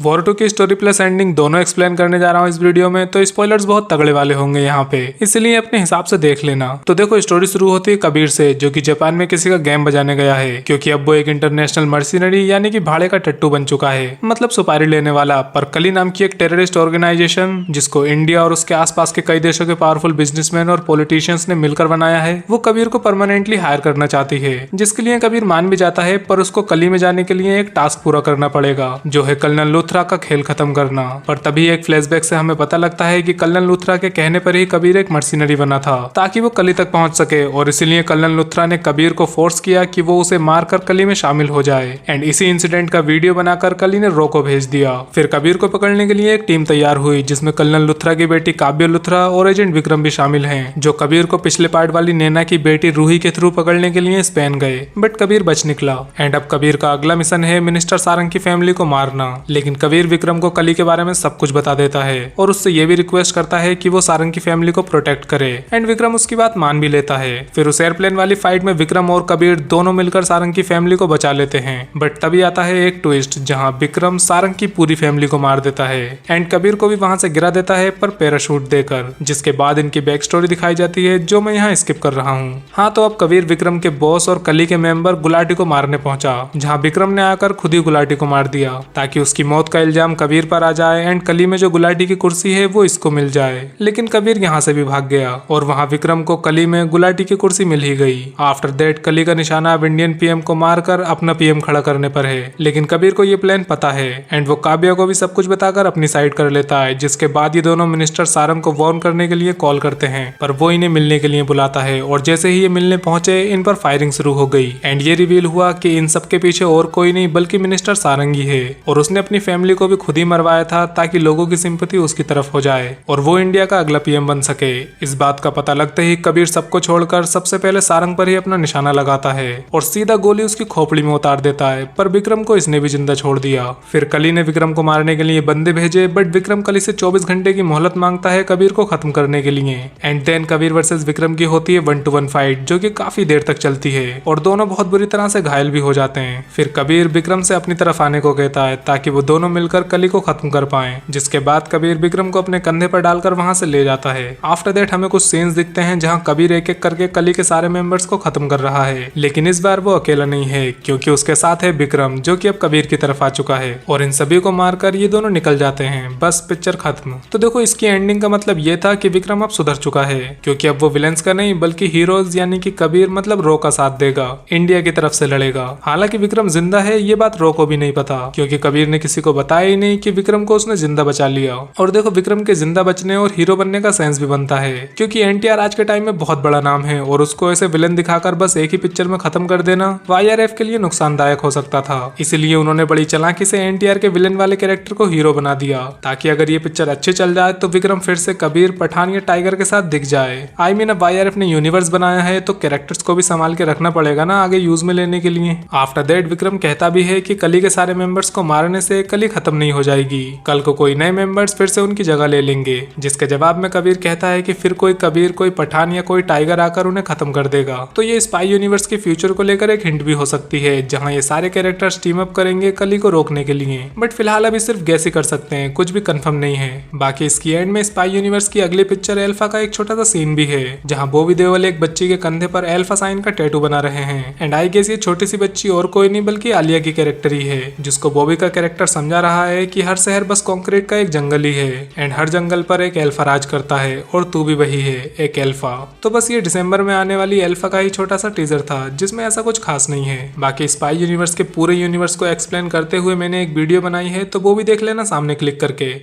War 2 की story plus ending दोनों explain करने जा रहा हूँ इस वीडियो में, तो स्पॉयलर्स बहुत तगड़े वाले होंगे यहाँ पे, इसलिए अपने हिसाब से देख लेना। तो देखो, स्टोरी शुरू होती है कबीर से, जो कि जापान में किसी का गेम बजाने गया है, क्योंकि अब वो एक इंटरनेशनल मर्सिनरी यानी कि भाड़े का टट्टू बन चुका है, मतलब सुपारी लेने वाला। पर कली नाम की एक टेररिस्ट ऑर्गेनाइजेशन, जिसको इंडिया और उसके आसपास के कई देशों के पावरफुल बिजनेसमैन और पॉलिटिशियंस ने मिलकर बनाया है, वो कबीर को परमानेंटली हायर करना चाहती है, जिसके लिए कबीर मान भी जाता है। पर उसको कली में जाने के लिए एक टास्क पूरा करना पड़ेगा, जो है कर्नल लूथरा का खेल खत्म करना। पर तभी एक फ्लैशबैक से हमें पता लगता है कि कर्नल लूथरा के कहने पर ही कबीर एक मर्सिनरी बना था, ताकि वो कली तक पहुंच सके, और इसीलिए कर्नल लूथरा ने कबीर को फोर्स किया कि वो उसे मारकर कली में शामिल हो जाए। एंड इसी इंसिडेंट का वीडियो बनाकर कली ने रो को भेज दिया। फिर कबीर को पकड़ने के लिए एक टीम तैयार हुई, जिसमें कर्नल लूथरा की बेटी काव्य लूथरा और एजेंट विक्रम भी शामिल हैं, जो कबीर को पिछले पार्ट वाली नैना की बेटी रूही के थ्रू पकड़ने के लिए स्पेन गए, बट कबीर बच निकला। एंड अब कबीर का अगला मिशन है मिनिस्टर सारंग की फैमिली को मारना। लेकिन कबीर विक्रम को कली के बारे में सब कुछ बता देता है, और उससे ये भी रिक्वेस्ट करता है कि वो सारंग की फैमिली को प्रोटेक्ट करे। एंड विक्रम उसकी बात मान भी लेता है। फिर उस एयरप्लेन वाली फाइट में विक्रम और कबीर दोनों मिलकर सारंग की फैमिली को बचा लेते हैं। बट तभी आता है एक ट्विस्ट, जहां विक्रम सारंग की पूरी फैमिली को मार देता है, एंड कबीर को भी वहां से गिरा देता है, पर पैराशूट देकर, जिसके बाद इनकी बैक स्टोरी दिखाई जाती है, जो मैं यहाँ स्किप कर रहा हूँ। हाँ, तो अब कबीर विक्रम के बॉस और कली के मेंबर गुलाटी को मारने पहुंचा, जहाँ विक्रम ने आकर खुद ही गुलाटी को मार दिया, ताकि उसकी मौत का इल्जाम कबीर पर आ जाए, एंड कली में जो गुलाटी की कुर्सी है वो इसको मिल जाए। लेकिन कबीर यहाँ से भी भाग गया, और वहाँ विक्रम को कली में गुलाटी की कुर्सी मिल ही गई। आफ्टर दैट कली का निशाना अब इंडियन पीएम को मारकर अपना पीएम खड़ा करने पर है। लेकिन कबीर को ये प्लान पता है, एंड वो काव्या को भी सब कुछ बताकर अपनी साइड कर लेता है, जिसके बाद ये दोनों मिनिस्टर सारंग को वार्न करने के लिए कॉल करते हैं, पर वो इन्हें मिलने के लिए बुलाता है। और जैसे ही ये मिलने पहुंचे, इन पर फायरिंग शुरू हो गई, एंड ये रिवील हुआ कि इन सब के पीछे और कोई नहीं बल्कि मिनिस्टर सारंग ही है, और उसने अपनी फैमिली को भी खुद ही मरवाया था, ताकि लोगों की सिंपैथी उसकी तरफ हो जाए और वो इंडिया का अगला पीएम बन सके। इस बात का पता लगते ही कबीर सबको छोड़कर सबसे पहले सारंग पर ही अपना निशाना लगाता है, और सीधा गोली उसकी खोपड़ी में उतार देता है। पर विक्रम को इसने भी जिंदा छोड़ दिया। फिर कली ने विक्रम को मारने के लिए बंदे भेजे, बट विक्रम कली से 24 घंटे की मोहलत मांगता है कबीर को खत्म करने के लिए। And then Kabir versus Vikram की होती है 1-to-1 फाइट, जो कि काफी देर तक चलती है, और दोनों बहुत बुरी तरह से घायल भी हो जाते हैं। फिर कबीर विक्रम से अपनी तरफ आने को कहता है, ताकि वो दोनों मिलकर कली को खत्म कर पाए, जिसके बाद कबीर विक्रम को अपने कंधे पर डालकर वहां से ले जाता है। आफ्टर दैट हमें कुछ सीन्स दिखते हैं, जहां कबीर एक एक करके कली के सारे मेंबर्स को खत्म कर रहा है। लेकिन इस बार वो अकेला नहीं है, क्योंकि उसके साथ है विक्रम, जो कि अब कबीर की तरफ आ चुका है, और इन सभी को मारकर ये दोनों निकल जाते हैं। बस पिक्चर खत्म। तो देखो, इसकी एंडिंग का मतलब ये था कि विक्रम अब सुधर चुका है, क्योंकि अब वो विलेंस का नहीं बल्कि हीरोज यानी कि कबीर मतलब रो का साथ देगा, इंडिया की तरफ से लड़ेगा। हालांकि विक्रम जिंदा है, ये बात रो को भी नहीं पता, क्योंकि कबीर ने किसी को बताया ही नहीं कि विक्रम को उसने जिंदा बचा लिया। और देखो, विक्रम के जिंदा बचने और हीरो बनने का सेंस भी बनता है, क्योंकि एनटीआर आज के टाइम में बहुत बड़ा नाम है, और उसको ऐसे विलन दिखाकर बस एक ही पिक्चर में खत्म कर देना वाईआरएफ के लिए नुकसानदायक हो सकता था। इसीलिए उन्होंने बड़ी चालाकी से एनटीआर के विलन वाले कैरेक्टर को हीरो बना दिया, ताकि अगर ये पिक्चर अच्छी चल जाए तो विक्रम फिर से कबीर, पठान या टाइगर के साथ दिख जाए। आई मीन, अब वाईआरएफ ने यूनिवर्स बनाया है, तो कैरेक्टर्स को भी संभाल के रखना पड़ेगा ना आगे यूज में लेने के लिए। आफ्टर दैट विक्रम कहता भी है कि कली के सारे मेंबर्स को मारने से कली खत्म नहीं हो जाएगी, कल को कोई नए मेंबर्स फिर से उनकी जगह ले लेंगे। जिसके जवाब में कबीर कहता है कि फिर कोई कबीर, कोई पठान या कोई टाइगर आकर उन्हें खत्म कर देगा। तो ये स्पाई यूनिवर्स के फ्यूचर को लेकर एक हिंट भी हो सकती है, जहां ये सारे कैरेक्टर्स टीम अप करेंगे कली को रोकने के लिए। बट फिलहाल अभी सिर्फ गैस ही कर सकते हैं, कुछ भी कंफर्म नहीं है। बाकी इसकी एंड में स्पाई यूनिवर्स की अगली पिक्चर एल्फा का एक छोटा सा सीन भी है, जहां बॉबी देओल एक बच्ची के कंधे पर एल्फा साइन का टैटू बना रहे हैं। एंड आई गेस ये छोटी सी बच्ची और कोई नहीं बल्कि आलिया की कैरेक्टर ही है, जिसको बॉबी का कैरेक्टर समझा रहा है कि हर शहर बस कंक्रीट का एक जंगल ही है, एंड हर जंगल पर एक एल्फा राज करता है, और तू भी वही है, एक एल्फा। तो बस ये दिसंबर में आने वाली एल्फा का ही छोटा सा टीजर था, जिसमें ऐसा कुछ खास नहीं है। बाकी स्पाई यूनिवर्स के पूरे यूनिवर्स को एक्सप्लेन करते हुए मैंने एक वीडियो बनाई है, तो वो भी देख लेना सामने क्लिक करके।